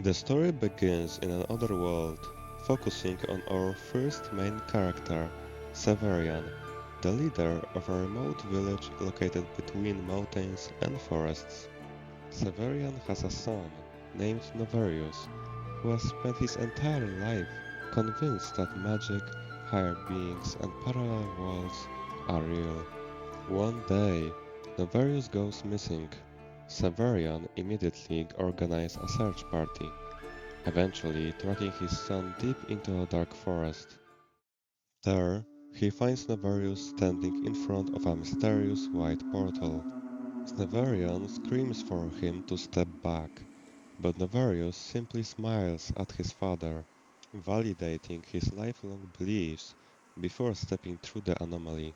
The story begins in another world, focusing on our first main character, Severian, the leader of a remote village located between mountains and forests. Severian has a son named Novarius, who has spent his entire life convinced that magic, higher beings, and parallel worlds are real. One day, Novarius goes missing. Severian immediately organizes a search party, eventually tracking his son deep into a dark forest. There, he finds Nevarius standing in front of a mysterious white portal. Nevarian screams for him to step back, but Nevarius simply smiles at his father, validating his lifelong beliefs before stepping through the anomaly.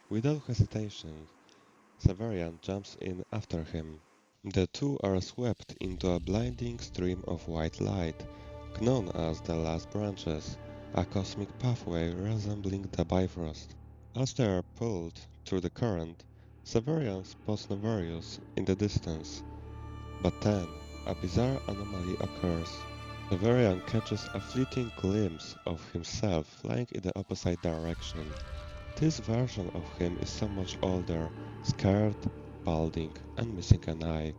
Without hesitation, Severian jumps in after him. The two are swept into a blinding stream of white light, known as the Last Branches, a cosmic pathway resembling the Bifrost. As they are pulled through the current, Severian spots Novarius in the distance, but then a bizarre anomaly occurs. Severian catches a fleeting glimpse of himself flying in the opposite direction. This version of him is so much older, scared, balding, and missing an eye.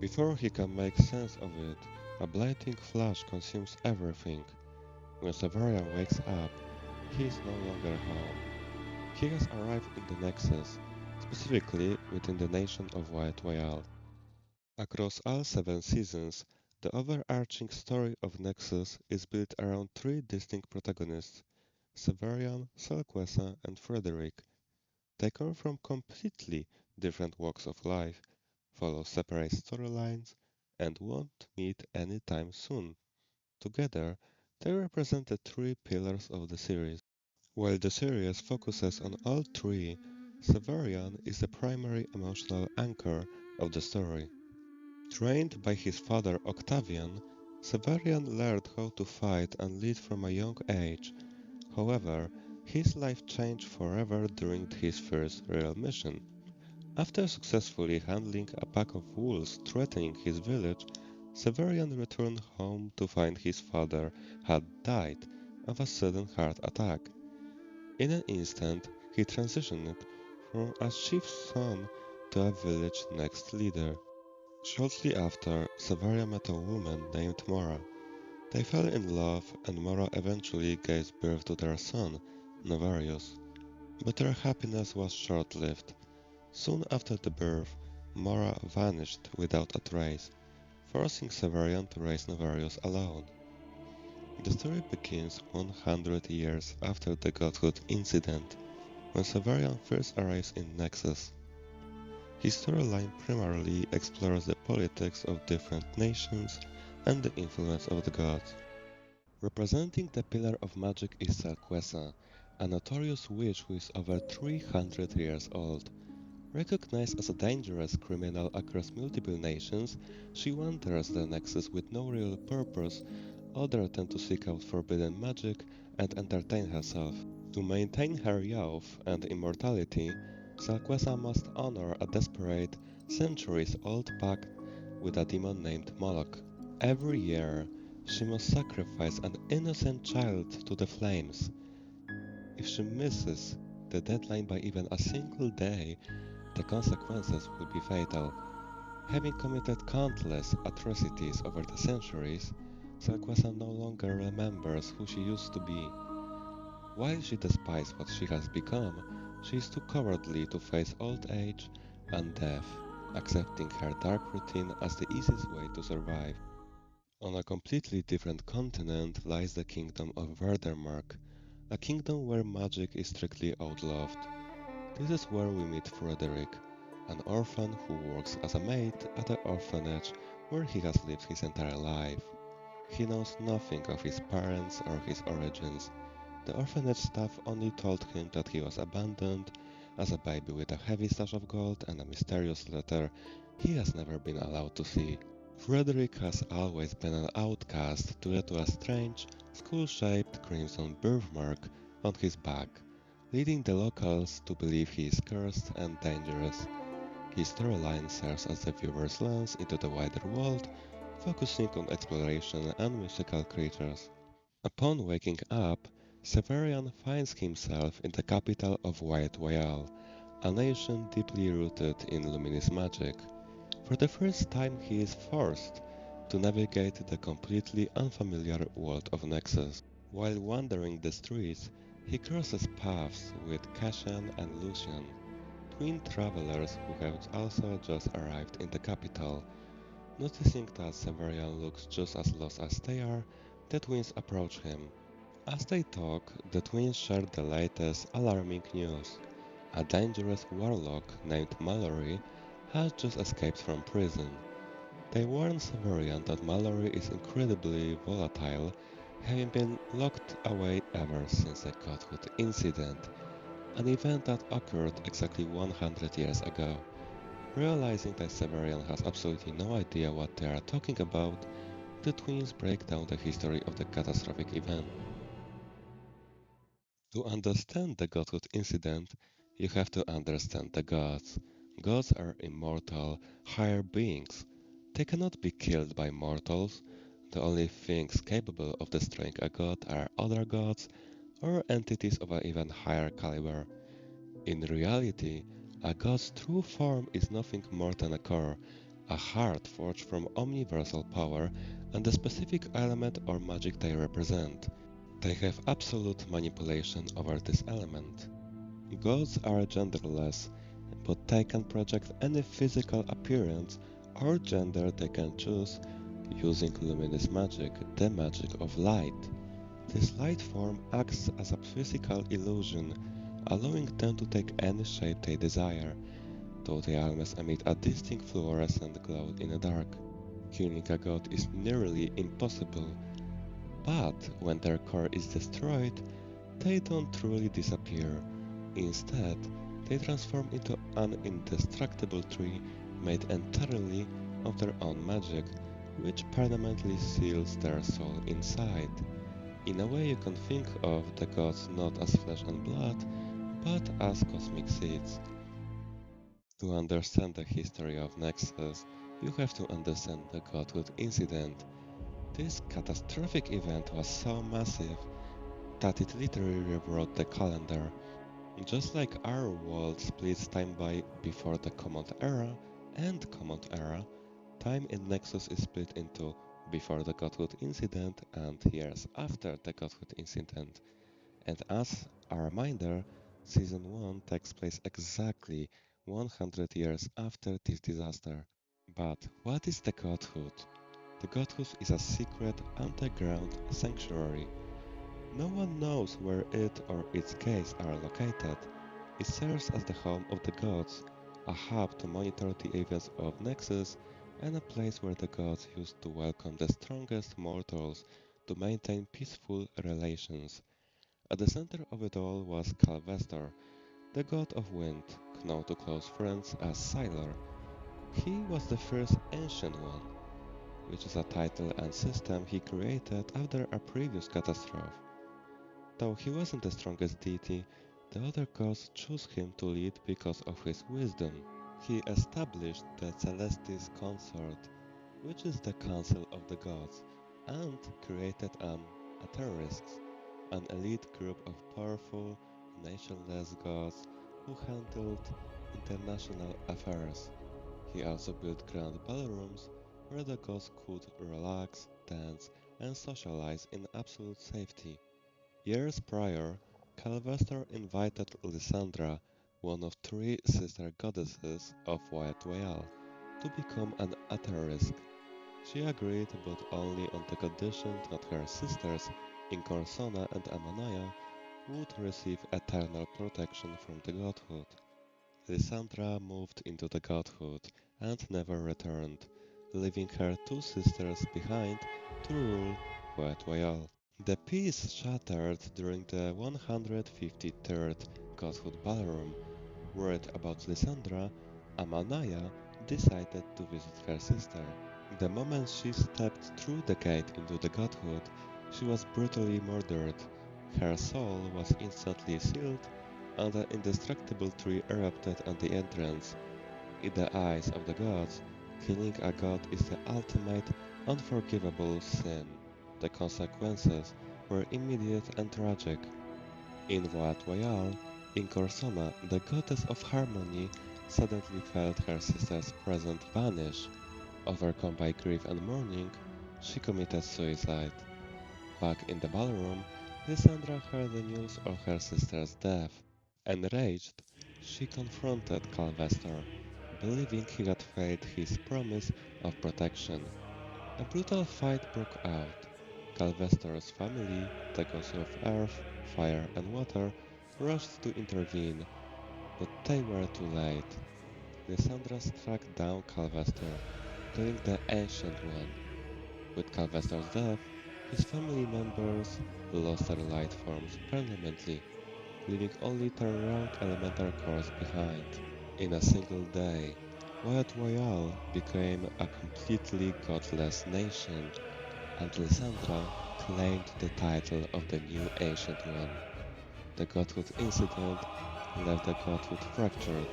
Before he can make sense of it, a blinding flash consumes everything. When Severian wakes up, he is no longer home. He has arrived in the Nexus, specifically within the nation of White Whale. Across all 7 seasons, the overarching story of Nexus is built around three distinct protagonists: Severian, Selquessa, and Frederick. They come from completely different walks of life, follow separate storylines, and won't meet anytime soon. Together, they represent the three pillars of the series. While the series focuses on all three, Severian is the primary emotional anchor of the story. Trained by his father Octavian, Severian learned how to fight and lead from a young age. However, his life changed forever during his first real mission. After successfully handling a pack of wolves threatening his village, Severian returned home to find his father had died of a sudden heart attack. In an instant, he transitioned from a chief's son to a village next leader. Shortly after, Severian met a woman named Mora. They fell in love, and Mora eventually gave birth to their son, Novarius. But their happiness was short-lived. Soon after the birth, Mora vanished without a trace, forcing Severian to raise Novarius alone. The story begins 100 years after the Godhood incident, when Severian first arrives in Nexus. His storyline primarily explores the politics of different nations and the influence of the gods. Representing the pillar of magic is Selquessa, a notorious witch who is over 300 years old. Recognized as a dangerous criminal across multiple nations, she wanders the Nexus with no real purpose other than to seek out forbidden magic and entertain herself. To maintain her youth and immortality, Salquesa must honor a desperate, centuries-old pact with a demon named Moloch. Every year, she must sacrifice an innocent child to the flames. If she misses the deadline by even a single day, the consequences will be fatal. Having committed countless atrocities over the centuries, Salquesa no longer remembers who she used to be. While she despises what she has become, she is too cowardly to face old age and death, accepting her dark routine as the easiest way to survive. On a completely different continent lies the kingdom of Verdermark, a kingdom where magic is strictly outlawed. This is where we meet Frederick, an orphan who works as a maid at the orphanage where he has lived his entire life. He knows nothing of his parents or his origins. The orphanage staff only told him that he was abandoned as a baby with a heavy stash of gold and a mysterious letter he has never been allowed to see. Frederick has always been an outcast due to a strange, skull-shaped crimson birthmark on his back, leading the locals to believe he is cursed and dangerous. His storyline serves as the viewer's lens into the wider world, focusing on exploration and mystical creatures. Upon waking up, Severian finds himself in the capital of White Royale, a nation deeply rooted in luminous magic. For the first time he is forced to navigate the completely unfamiliar world of Nexus. While wandering the streets, he crosses paths with Cassian and Lucian, twin travelers who have also just arrived in the capital. Noticing that Severian looks just as lost as they are, the twins approach him. As they talk, the twins share the latest alarming news. A dangerous warlock named Mallory has just escaped from prison. They warn Severian that Mallory is incredibly volatile, having been locked away ever since the Godhood incident, an event that occurred exactly 100 years ago. Realizing that Severian has absolutely no idea what they are talking about, the twins break down the history of the catastrophic event. To understand the Godhood incident, you have to understand the gods. Gods are immortal, higher beings. They cannot be killed by mortals. The only things capable of destroying a god are other gods or entities of an even higher caliber. In reality, a god's true form is nothing more than a core, a heart forged from omniversal power and the specific element or magic they represent. They have absolute manipulation over this element. Gods are genderless, but they can project any physical appearance or gender they can choose using luminous magic, the magic of light. This light form acts as a physical illusion, allowing them to take any shape they desire, though they always emit a distinct fluorescent glow in the dark. Killing a god is nearly impossible, but when their core is destroyed, they don't truly disappear. Instead, they transform into an indestructible tree made entirely of their own magic, which permanently seals their soul inside. In a way, you can think of the gods not as flesh and blood, but as cosmic seeds. To understand the history of Nexus, you have to understand the Godhood incident. This catastrophic event was so massive that it literally rewrote the calendar. Just like our world splits time by before the Command Era and Command Era, time in Nexus is split into before the Godhood incident and years after the Godhood incident. And as a reminder, Season 1 takes place exactly 100 years after this disaster. But what is the Godhood? The Godhood is a secret underground sanctuary. No one knows where it or its gates are located. It serves as the home of the gods, a hub to monitor the events of Nexus, and a place where the gods used to welcome the strongest mortals to maintain peaceful relations. At the center of it all was Calvestor, the god of wind, known to close friends as Sylar. He was the first Ancient One, which is a title and system he created after a previous catastrophe. Though he wasn't the strongest deity, the other gods chose him to lead because of his wisdom. He established the Celestis Consort, which is the Council of the Gods, and created an Atherisks, an elite group of powerful, nationless gods who handled international affairs. He also built grand ballrooms where the gods could relax, dance, and socialize in absolute safety. Years prior, Calvestor invited Lysandra, one of three sister goddesses of White Royale, to become an Aetherisk. She agreed, but only on the condition that her sisters, Incorsona and Amanaya, would receive eternal protection from the godhood. Lysandra moved into the godhood and never returned, leaving her two sisters behind to rule White Royale. The peace shattered during the 153rd Godhood Ballroom. Worried about Lysandra, Amanaya decided to visit her sister. The moment she stepped through the gate into the godhood, she was brutally murdered. Her soul was instantly sealed, and an indestructible tree erupted at the entrance. In the eyes of the gods, Killing a god is the ultimate, unforgivable sin. The consequences were immediate and tragic. In Voat Royale, Incorsona, the goddess of harmony, suddenly felt her sister's presence vanish. Overcome by grief and mourning, she committed suicide. Back in the ballroom, Lysandra heard the news of her sister's death. Enraged, she confronted Calvestor, believing he had failed his promise of protection. A brutal fight broke out. Calvestor's family, the gods of earth, fire, and water, rushed to intervene, but they were too late. Lysandra struck down Calvestor, killing the Ancient One. With Calvestor's death, his family members lost their light forms permanently, leaving only their round elemental cores behind. In a single day, Wyatt Royale became a completely godless nation, and Lysandra claimed the title of the new Ancient One. The Godhood incident left the Godhood fractured,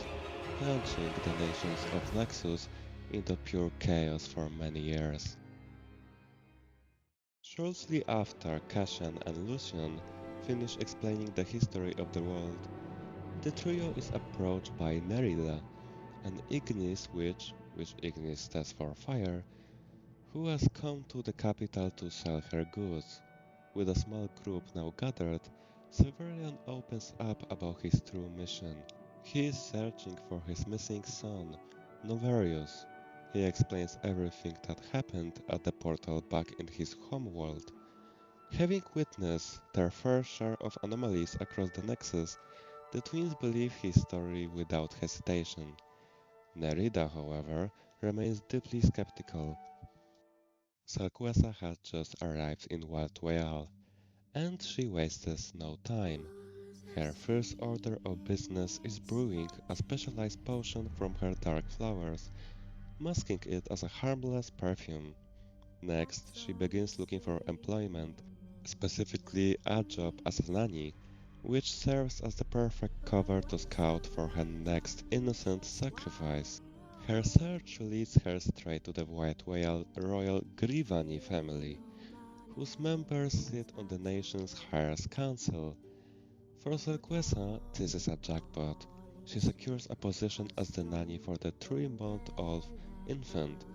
plunging the nations of Nexus into pure chaos for many years. Shortly after Cassian and Lucian finish explaining the history of the world, the trio is approached by Nerida, an Ignis witch, which Ignis stands for fire, who has come to the capital to sell her goods. With a small group now gathered, Severian opens up about his true mission. He is searching for his missing son, Novarius. He explains everything that happened at the portal back in his homeworld. Having witnessed their fair share of anomalies across the Nexus, the twins believe his story without hesitation. Nerida, however, remains deeply skeptical. Salquesa has just arrived in Wild Royale, and she wastes no time. Her first order of business is brewing a specialized potion from her dark flowers, masking it as a harmless perfume. Next, she begins looking for employment, specifically a job as a nanny, which serves as the perfect cover to scout for her next innocent sacrifice. Her search leads her straight to the White Whale royal Grivani family, whose members sit on the nation's highest council. For Selquessa, this is a jackpot. She secures a position as the nanny for the 3-month-old infant,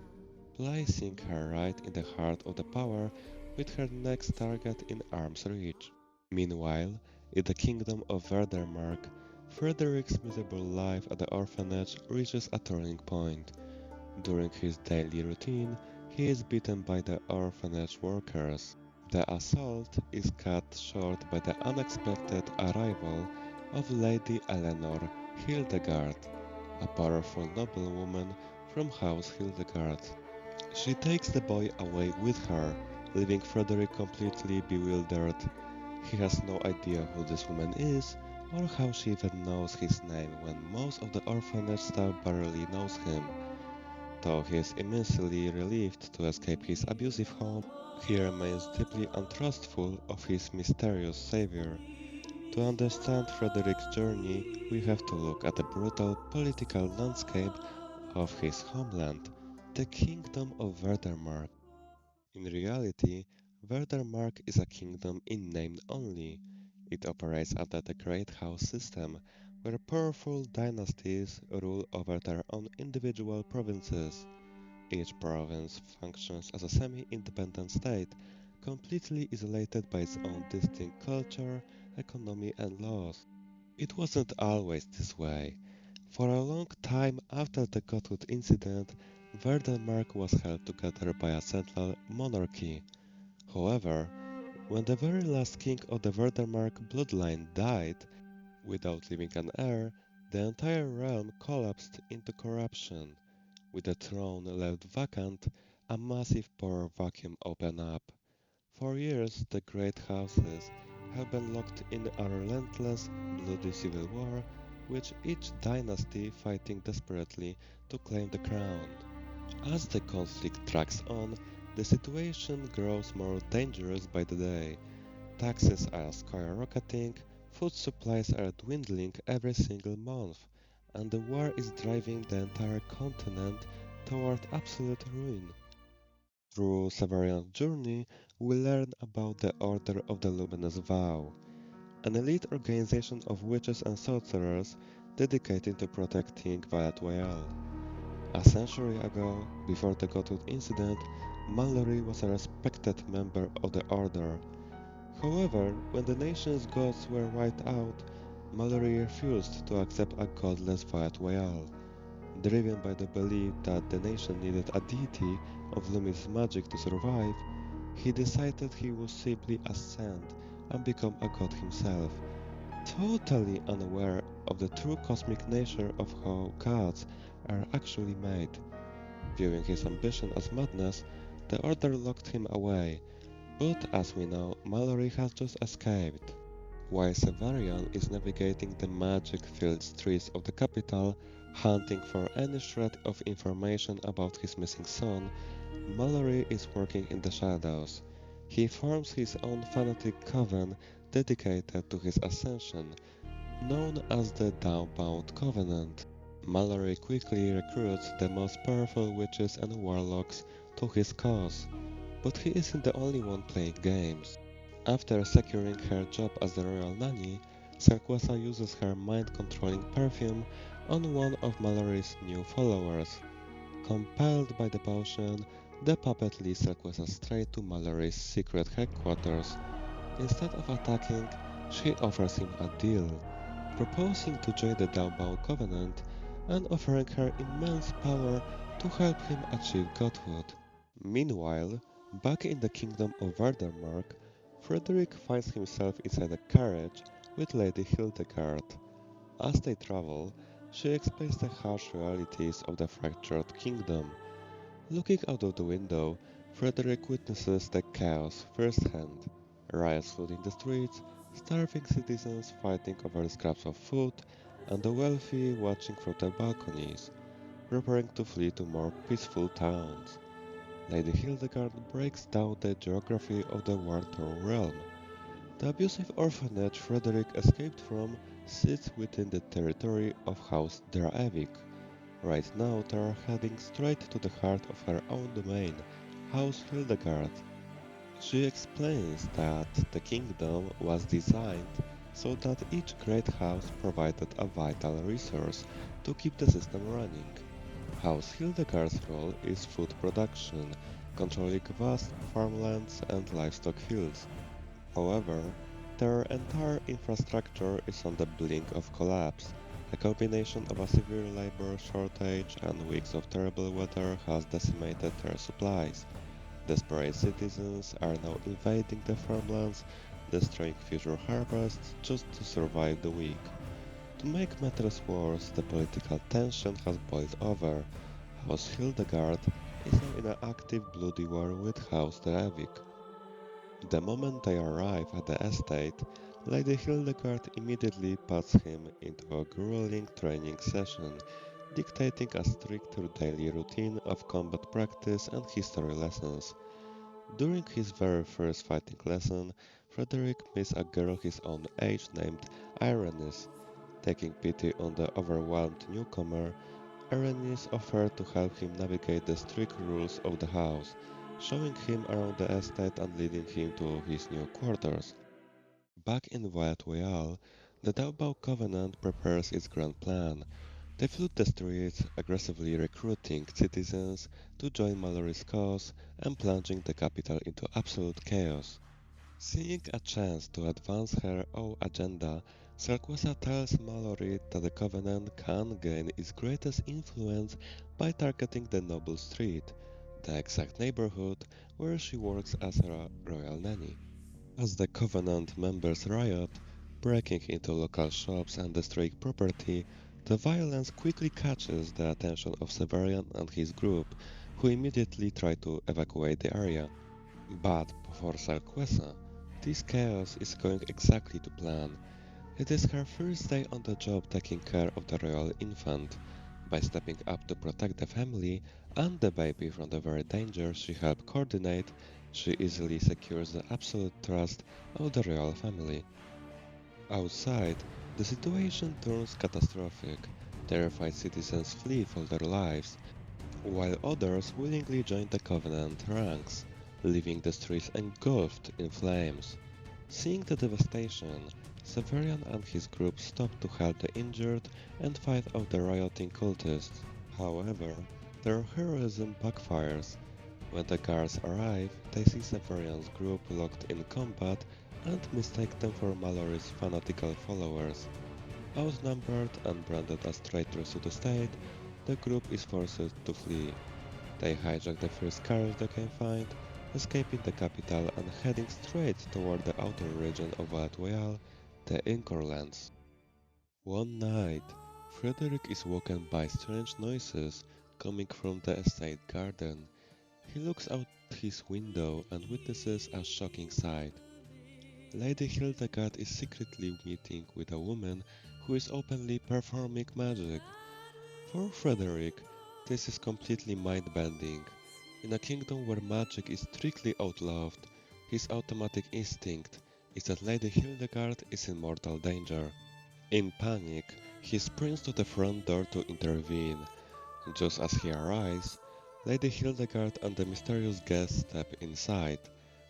placing her right in the heart of the power with her next target in arm's reach. Meanwhile, in the kingdom of Verdermark, Frederick's miserable life at the orphanage reaches a turning point. During his daily routine, he is beaten by the orphanage workers. The assault is cut short by the unexpected arrival of Lady Eleanor Hildegard, a powerful noblewoman from House Hildegard. She takes the boy away with her, leaving Frederick completely bewildered. He has no idea who this woman is, or how she even knows his name when most of the orphanage staff barely knows him. Though he is immensely relieved to escape his abusive home, he remains deeply untrustful of his mysterious savior. To understand Frederick's journey, we have to look at the brutal political landscape of his homeland, the Kingdom of Verdermark. In reality, Verdermark is a kingdom in name only. It operates under the Great House system, where powerful dynasties rule over their own individual provinces. Each province functions as a semi-independent state, completely isolated by its own distinct culture, economy, and laws. It wasn't always this way. For a long time after the Godwood incident, Verdenmark was held together by a central monarchy. However, when the very last king of the Verdenmark bloodline died, without leaving an heir, the entire realm collapsed into corruption. With the throne left vacant, a massive power vacuum opened up. For years, the great houses have been locked in a relentless, bloody civil war, with each dynasty fighting desperately to claim the crown. As the conflict drags on, the situation grows more dangerous by the day. Taxes are skyrocketing, food supplies are dwindling every single month, and the war is driving the entire continent toward absolute ruin. Through Severian's journey, we learn about the Order of the Luminous Vow, an elite organization of witches and sorcerers dedicated to protecting Violet Royale. A century ago, before the Godwood incident, Mallory was a respected member of the Order. However, when the nation's gods were wiped out, Mallory refused to accept a godless Violet Royale. Driven by the belief that the nation needed a deity of luminous magic to survive, he decided he would simply ascend and become a god himself, totally unaware of the true cosmic nature of how gods are actually made. Viewing his ambition as madness, the Order locked him away, but as we know, Mallory has just escaped. While Severian is navigating the magic-filled streets of the capital, hunting for any shred of information about his missing son, Mallory is working in the shadows. He forms his own fanatic coven dedicated to his ascension, known as the Downbound Covenant. Mallory quickly recruits the most powerful witches and warlocks to his cause, but he isn't the only one playing games. After securing her job as the royal nanny, Sarquessa uses her mind-controlling perfume on one of Mallory's new followers. Compelled by the potion, the puppet leads Sarquessa straight to Mallory's secret headquarters. Instead of attacking, she offers him a deal, proposing to join the Downbound Covenant and offering her immense power to help him achieve godhood. Meanwhile, back in the kingdom of Verdermark, Frederick finds himself inside a carriage with Lady Hildegard. As they travel, she explains the harsh realities of the fractured kingdom. Looking out of the window, Frederick witnesses the chaos firsthand. Riots flooding the streets, starving citizens fighting over scraps of food, and the wealthy watching from their balconies, preparing to flee to more peaceful towns. Lady Hildegard breaks down the geography of the war-torn realm. The abusive orphanage Frederick escaped from sits within the territory of House Draevik. Right now they are heading straight to the heart of her own domain, House Hildegard. She explains that the kingdom was designed so that each great house provided a vital resource to keep the system running. House Hildegard's role is food production, controlling vast farmlands and livestock fields. However, their entire infrastructure is on the brink of collapse. A combination of a severe labor shortage and weeks of terrible weather has decimated their supplies. Desperate citizens are now invading the farmlands, destroying future harvests just to survive the week. To make matters worse, the political tension has boiled over. House Hildegard is now in an active bloody war with House Draevik. The moment they arrive at the estate, Lady Hildegard immediately puts him into a grueling training session, dictating a strict daily routine of combat practice and history lessons. During his very first fighting lesson, Frederick meets a girl his own age named Irenis. Taking pity on the overwhelmed newcomer, Irenis offered to help him navigate the strict rules of the house, showing him around the estate and leading him to his new quarters. Back in Violet Royale, the Daubao Covenant prepares its grand plan. They flood the streets, aggressively recruiting citizens to join Mallory's cause and plunging the capital into absolute chaos. Seeing a chance to advance her own agenda, Sarquessa tells Mallory that the Covenant can gain its greatest influence by targeting the Noble Street, the exact neighborhood where she works as a royal nanny. As the Covenant members riot, breaking into local shops and destroying property, the violence quickly catches the attention of Severian and his group, who immediately try to evacuate the area. But for Sarquessa, this chaos is going exactly to plan. It is her first day on the job taking care of the royal infant. By stepping up to protect the family and the baby from the very danger she helped coordinate, she easily secures the absolute trust of the royal family. Outside, the situation turns catastrophic. Terrified citizens flee for their lives. while others willingly joined the Covenant ranks, leaving the streets engulfed in flames. Seeing the devastation, Severian and his group stop to help the injured and fight off the rioting cultists. However, their heroism backfires. When the guards arrive, they see Severian's group locked in combat and mistake them for Mallory's fanatical followers. Outnumbered and branded as traitors to the state, the group is forced to flee. They hijack the first carriage they can find, escaping the capital and heading straight toward the outer region of Valetoyal, the Incorlands. One night, Frederick is woken by strange noises coming from the estate garden. He looks out his window and witnesses a shocking sight. Lady Hildegard is secretly meeting with a woman who is openly performing magic. For Frederick, this is completely mind-bending. In a kingdom where magic is strictly outlawed, his automatic instinct is that Lady Hildegard is in mortal danger. In panic, he sprints to the front door to intervene. Just as he arrives, Lady Hildegard and the mysterious guest step inside.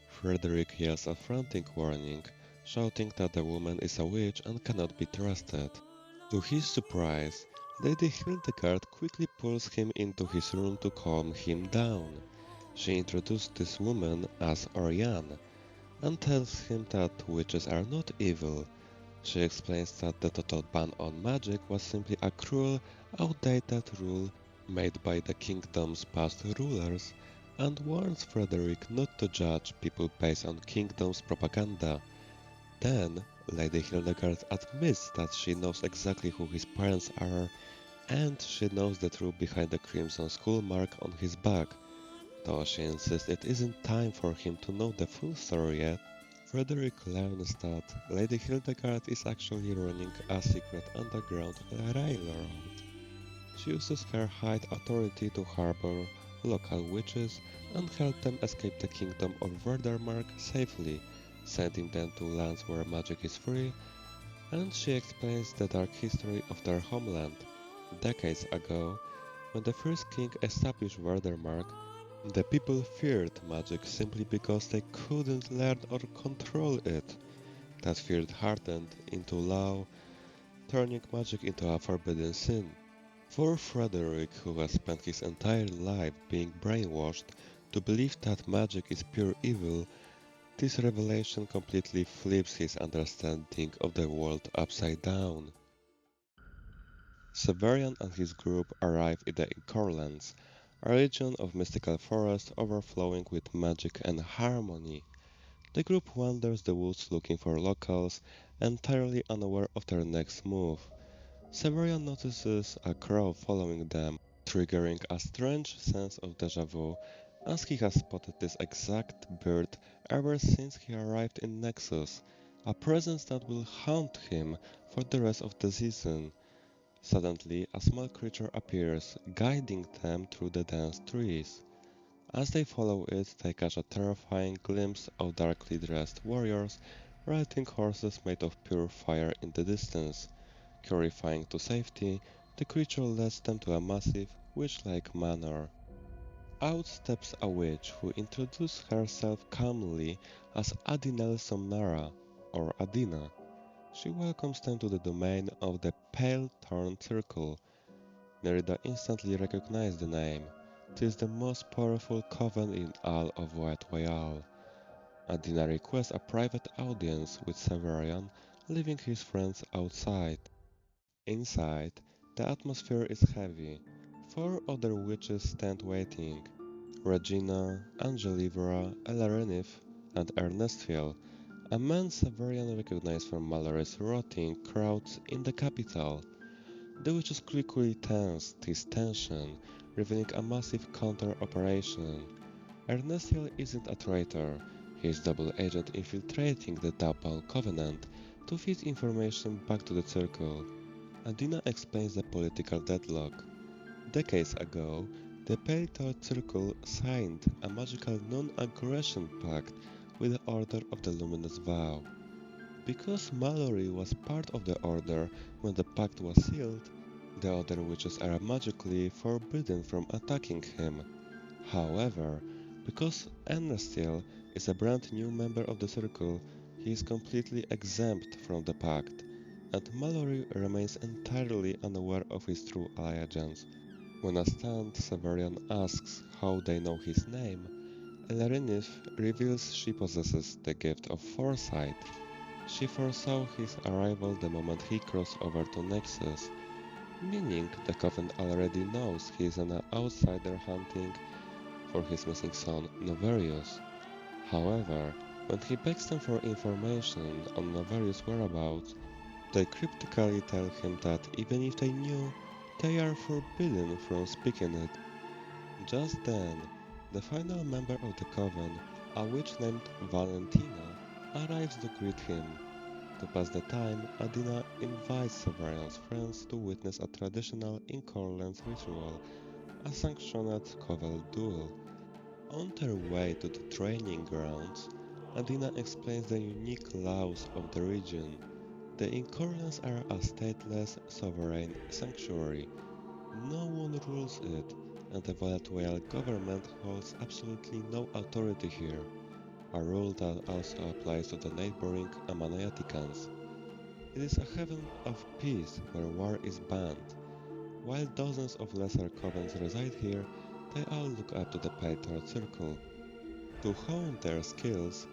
Frederick yells a frantic warning, shouting that the woman is a witch and cannot be trusted. To his surprise, Lady Hildegard quickly pulls him into his room to calm him down. She introduces this woman as Oriane and tells him that witches are not evil. She explains that the total ban on magic was simply a cruel, outdated rule made by the kingdom's past rulers and warns Frederick not to judge people based on kingdom's propaganda. Then, Lady Hildegard admits that she knows exactly who his parents are and she knows the truth behind the crimson skull mark on his back. Though she insists it isn't time for him to know the full story yet, Frederick learns that Lady Hildegard is actually running a secret underground railroad. She uses her high authority to harbor local witches and help them escape the kingdom of Verdermark safely, sending them to lands where magic is free, and she explains the dark history of their homeland. Decades ago, when the first king established Verdermark, the people feared magic simply because they couldn't learn or control it. That fear hardened into law, turning magic into a forbidden sin. For Frederick, who has spent his entire life being brainwashed to believe that magic is pure evil, this revelation completely flips his understanding of the world upside down. Severian and his group arrive in the Incorlands, a region of mystical forest overflowing with magic and harmony. The group wanders the woods looking for locals, entirely unaware of their next move. Severian notices a crow following them, triggering a strange sense of deja vu, as he has spotted this exact bird ever since he arrived in Nexus, a presence that will haunt him for the rest of the season. Suddenly, a small creature appears, guiding them through the dense trees. As they follow it, they catch a terrifying glimpse of darkly dressed warriors riding horses made of pure fire in the distance. Purifying to safety, the creature leads them to a massive, witch-like manor. Out steps a witch who introduces herself calmly as Adinel Somnara, or Adina. She welcomes them to the domain of the Pale Thorn Circle. Merida instantly recognized the name. This is the most powerful coven in all of White Royale. Adina requests a private audience with Severian, leaving his friends outside. Inside, the atmosphere is heavy. Four other witches stand waiting. Regina, Angelivra, Elarenif, and Ernestfiel, a man Severian recognized from Mallory's rotting crowds in the capital. The witches quickly tense this tension, revealing a massive counter-operation. Ernestfiel isn't a traitor, he is double agent infiltrating the Double Covenant to feed information back to the Circle. Adina explains the political deadlock. Decades ago, the Pale Circle signed a magical non-aggression pact with the Order of the Luminous Vow. Because Mallory was part of the Order when the pact was sealed, The other witches are magically forbidden from attacking him. However, because Anastiel is a brand new member of the Circle, he is completely exempt from the pact, and Mallory remains entirely unaware of his true allegiance. When a stunned Severian asks how they know his name, Elerinith reveals she possesses the gift of foresight. She foresaw his arrival the moment he crossed over to Nexus, meaning the Coven already knows he is an outsider hunting for his missing son, Novarius. However, when he begs them for information on Novarius' whereabouts, they cryptically tell him that even if they knew, they are forbidden from speaking it. Just then, the final member of the Coven, a witch named Valentina, arrives to greet him. To pass the time, Adina invites Severian's friends to witness a traditional Incorlence ritual, a sanctioned Coven duel. On their way to the training grounds, Adina explains the unique laws of the region. The Incorlence are a stateless, sovereign sanctuary. No one rules it, and the volatile government holds absolutely no authority here, a rule that also applies to the neighboring Amanayatikans. It is a heaven of peace where war is banned. While dozens of lesser covens reside here, they all look up to the Patriot Circle. To hone their skills,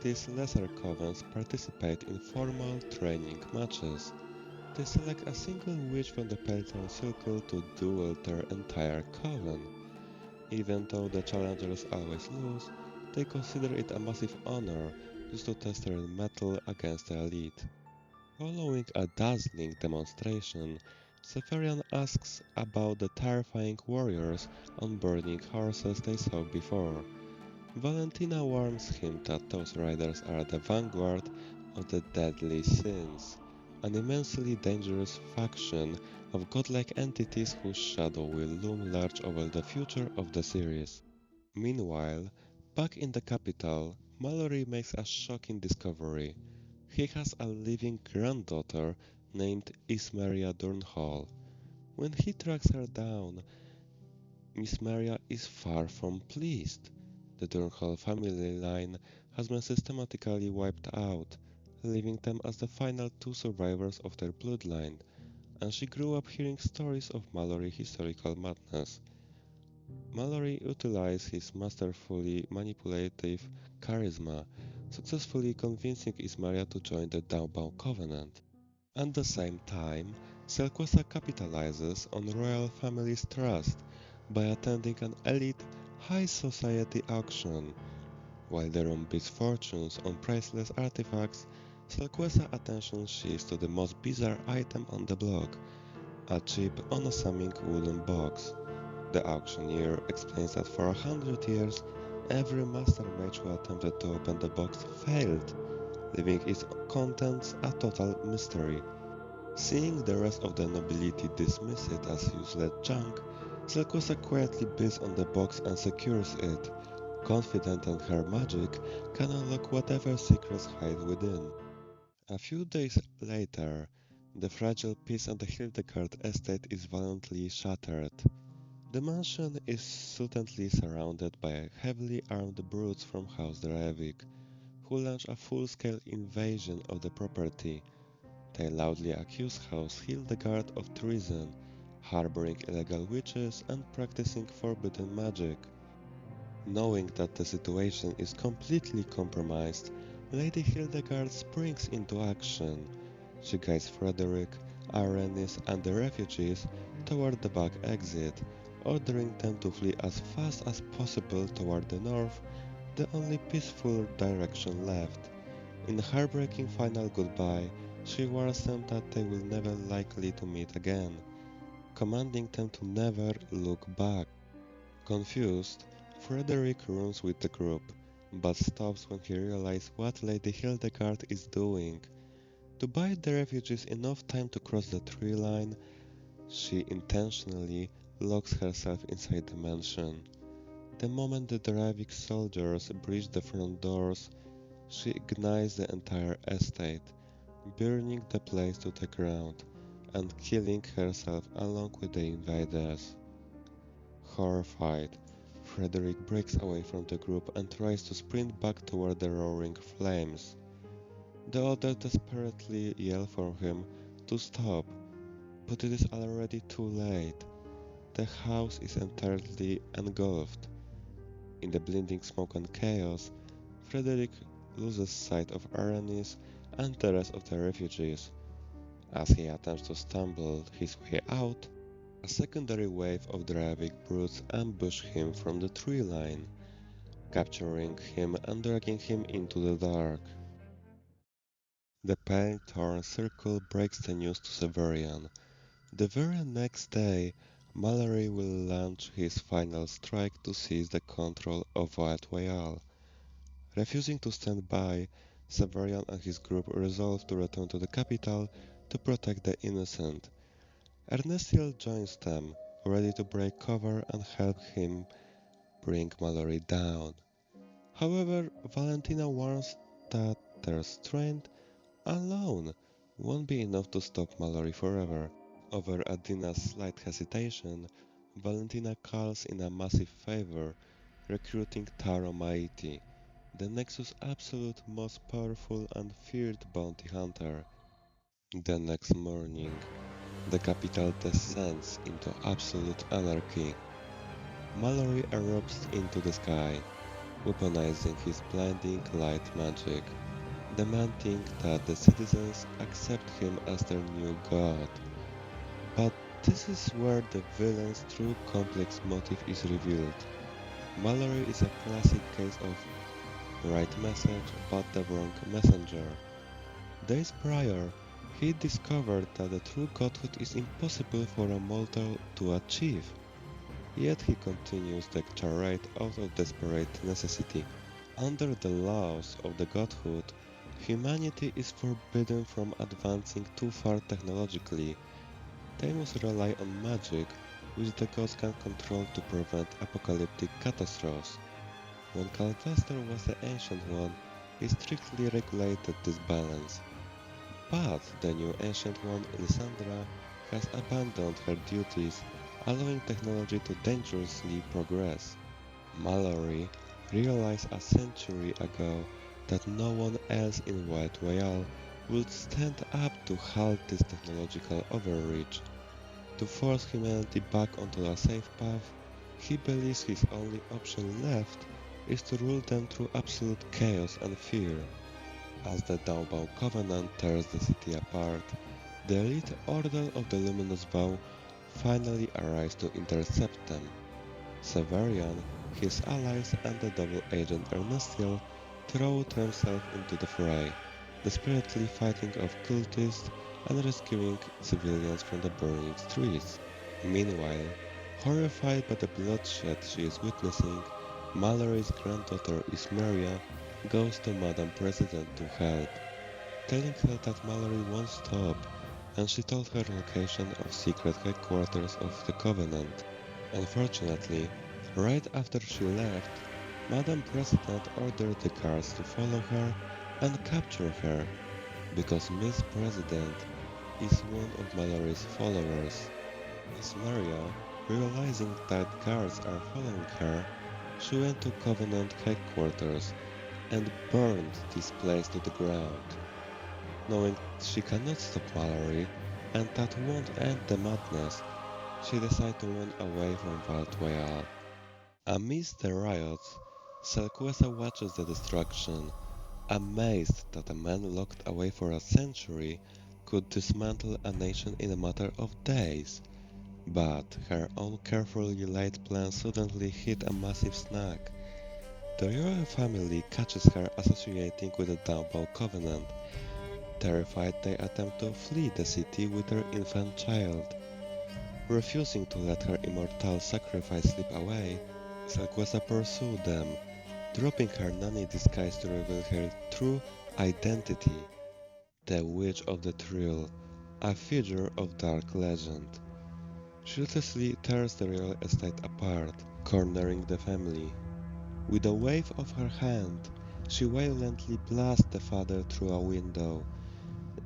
these lesser covens participate in formal training matches. They select a single witch from the Patriot Circle to duel their entire coven. Even though the challengers always lose, they consider it a massive honor just to test their mettle against the elite. Following a dazzling demonstration, Severian asks about the terrifying warriors on burning horses they saw before. Valentina warns him that those riders are the vanguard of the Deadly Sins, an immensely dangerous faction of godlike entities whose shadow will loom large over the future of the series. Meanwhile, back in the capital, Mallory makes a shocking discovery. He has a living granddaughter named Ismeria Durnhall. When he tracks her down, Miss Maria is far from pleased. The Durnhall family line has been systematically wiped out, leaving them as the final two survivors of their bloodline, and she grew up hearing stories of Mallory's historical madness. Mallory utilized his masterfully manipulative charisma, successfully convincing Ismaria to join the Daubao Covenant. At the same time, Selquasa capitalizes on royal family's trust by attending an elite high society auction. While the room bids fortunes on priceless artifacts, Selquasa attention shifts to the most bizarre item on the block, a cheap, unassuming wooden box. The auctioneer explains that for 100 years, every master mage who attempted to open the box failed, leaving its contents a total mystery. Seeing the rest of the nobility dismiss it as useless junk, Zelkosa quietly bids on the box and secures it, confident that her magic can unlock whatever secrets hide within. A few days later, the fragile peace on the Hildegard estate is violently shattered. The mansion is suddenly surrounded by heavily armed brutes from House Drevik, who launch a full-scale invasion of the property. They loudly accuse House Hildegard of treason, harboring illegal witches and practicing forbidden magic. Knowing that the situation is completely compromised, Lady Hildegard springs into action. She guides Frederick, Arenis and the refugees toward the back exit, ordering them to flee as fast as possible toward the north, the only peaceful direction left. In a heartbreaking final goodbye, she warns them that they will never likely to meet again, commanding them to never look back. Confused, Frederick runs with the group, but stops when he realizes what Lady Hildegard is doing. To buy the refugees enough time to cross the tree line, she intentionally locks herself inside the mansion. The moment the Dravik soldiers breach the front doors, she ignites the entire estate, burning the place to the ground, and killing herself along with the invaders. Horrified, Frederick breaks away from the group and tries to sprint back toward the roaring flames. The others desperately yell for him to stop, but it is already too late. The house is entirely engulfed. In the blinding smoke and chaos, Frederick loses sight of Aramis and the rest of the refugees. As he attempts to stumble his way out, a secondary wave of Dravik brutes ambush him from the tree line, capturing him and dragging him into the dark. The pale-torn circle breaks the news to Severian. The very next day, Mallory will launch his final strike to seize the control of Wild Royale. Refusing to stand by, Severian and his group resolve to return to the capital to protect the innocent. Ernestiel joins them, ready to break cover and help him bring Mallory down. However, Valentina warns that their strength alone won't be enough to stop Mallory forever. Over Adina's slight hesitation, Valentina calls in a massive favor, recruiting Taro Maiti, the Nexus' absolute most powerful and feared bounty hunter. The next morning, the capital descends into absolute anarchy. Mallory erupts into the sky, weaponizing his blinding light magic, demanding that the citizens accept him as their new god. But this is where the villain's true complex motive is revealed. Mallory is a classic case of right message but the wrong messenger. Days prior, he discovered that the true godhood is impossible for a mortal to achieve. Yet he continues the charade out of desperate necessity. Under the laws of the godhood, humanity is forbidden from advancing too far technologically. They must rely on magic, which the gods can control to prevent apocalyptic catastrophes. When Calvester was the Ancient One, he strictly regulated this balance. But the new Ancient One, Lysandra, has abandoned her duties, allowing technology to dangerously progress. Mallory realized a century ago that no one else in Wild Royale would stand up to halt this technological overreach. To force humanity back onto a safe path, he believes his only option left is to rule them through absolute chaos and fear. As the Dawnbow Covenant tears the city apart, the elite Order of the Luminous Vow finally arrives to intercept them. Severian, his allies and the double agent Ernestiel throw themselves into the fray, desperately fighting off cultists and rescuing civilians from the burning streets. Meanwhile, horrified by the bloodshed she is witnessing, Mallory's granddaughter Ismeria goes to Madame President to help, telling her that Mallory won't stop, and she told her location of secret headquarters of the Covenant. Unfortunately, right after she left, Madame President ordered the guards to follow her and capture her, because Miss President is one of Mallory's followers. Ismeria, realizing that guards are following her, she went to Covenant headquarters and burned this place to the ground. Knowing she cannot stop Mallory and that won't end the madness, she decided to run away from Wild Royale. Amidst the riots, Selquessa watches the destruction, amazed that a man locked away for a century could dismantle a nation in a matter of days. But her own carefully laid plan suddenly hit a massive snag. The royal family catches her associating with the Dawnbow Covenant. Terrified, they attempt to flee the city with their infant child. Refusing to let her immortal sacrifice slip away, Selquessa pursued them, dropping her nanny disguise to reveal her true identity, the Witch of the Trill, a figure of dark legend. She ruthlessly tears the real estate apart, cornering the family. With a wave of her hand, she violently blasts the father through a window.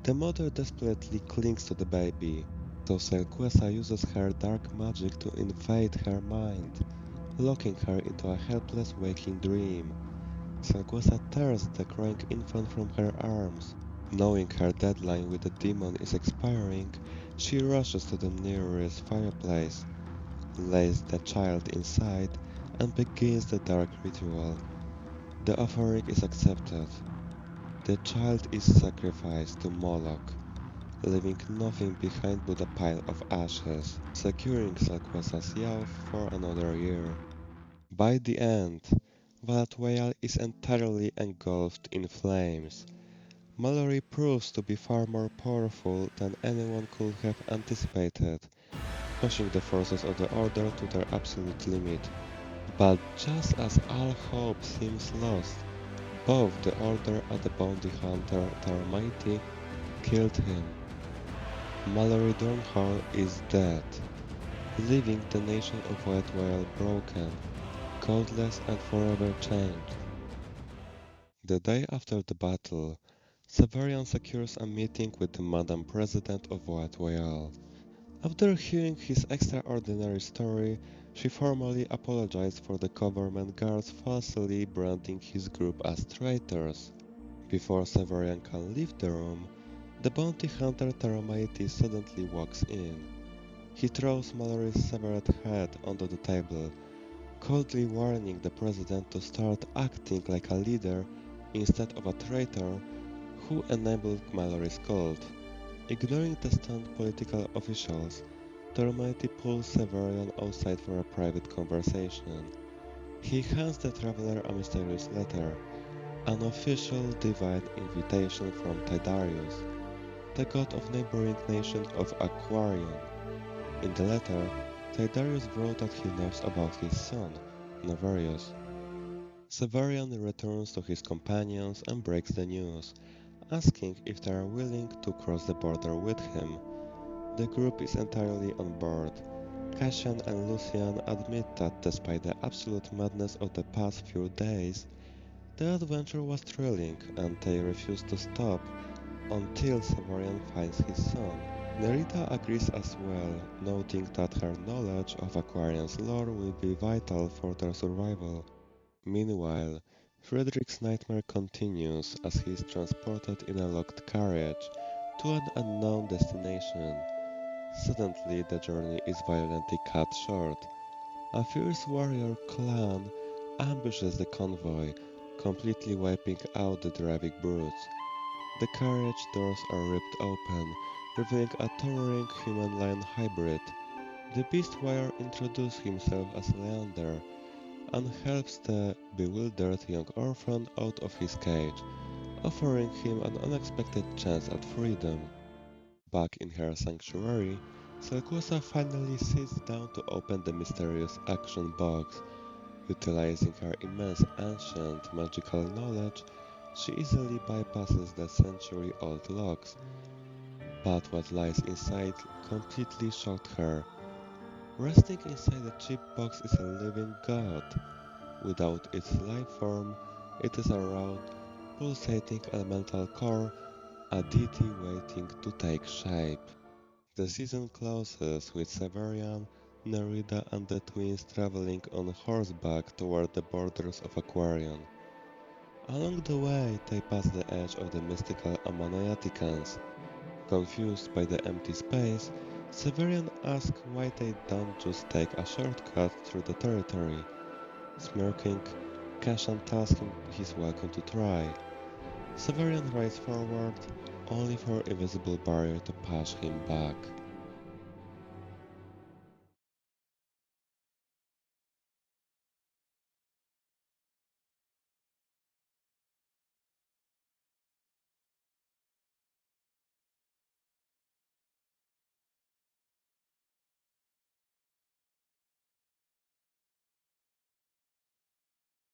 The mother desperately clings to the baby, So Selquessa uses her dark magic to invade her mind, locking her into a helpless waking dream. Selquessa tears the crying infant from her arms. Knowing her deadline with the demon is expiring, she rushes to the nearest fireplace, lays the child inside, and begins the dark ritual. The offering is accepted. The child is sacrificed to Moloch, leaving nothing behind but a pile of ashes, securing Selquessa's youth for another year. By the end, Valatwayal is entirely engulfed in flames. Mallory proves to be far more powerful than anyone could have anticipated, pushing the forces of the Order to their absolute limit. But just as all hope seems lost, both the Order and the bounty hunter Taramati killed him. Mallory Dornhall is dead, leaving the nation of Whitewell broken, godless and forever changed. The day after the battle, Severian secures a meeting with the Madam President of Whitewell. After hearing his extraordinary story, she formally apologized for the government guards falsely branding his group as traitors. Before Severian can leave the room, the bounty hunter Taramaitis suddenly walks in. He throws Mallory's severed head onto the table, coldly warning the president to start acting like a leader instead of a traitor who enabled Mallory's cult. Ignoring the stunned political officials, Tormenti pulls Severian outside for a private conversation. He hands the traveler a mysterious letter, an official divine invitation from Tidarius, the god of neighboring nation of Aquarion. In the letter, Tidarius wrote that he knows about his son, Navarius. Severian returns to his companions and breaks the news, asking if they are willing to cross the border with him. The group is entirely on board. Cassian and Lucian admit that despite the absolute madness of the past few days, the adventure was thrilling and they refuse to stop until Severian finds his son. Nerida agrees as well, noting that her knowledge of Aquarian's lore will be vital for their survival. Meanwhile, Frederick's nightmare continues as he is transported in a locked carriage to an unknown destination. Suddenly, the journey is violently cut short. A fierce warrior clan ambushes the convoy, completely wiping out the driving brutes. The carriage doors are ripped open, revealing a towering human-lion hybrid. The beast warrior introduces himself as Leander and helps the bewildered young orphan out of his cage, offering him an unexpected chance at freedom. Back in her sanctuary, Selquosa finally sits down to open the mysterious action box. Utilizing her immense ancient magical knowledge, she easily bypasses the century-old locks, but what lies inside completely shocked her. Resting inside the chip box is a living god. Without its life form, it is a round, pulsating elemental core, a deity waiting to take shape. The season closes with Severian, Nerida and the twins traveling on horseback toward the borders of Aquarion. Along the way, they pass the edge of the mystical Ammonaiticans. Confused by the empty space, Severian asks why they don't just take a shortcut through the territory. Smirking, Kashan tells him he's welcome to try. Severian rides forward, only for invisible barrier to push him back.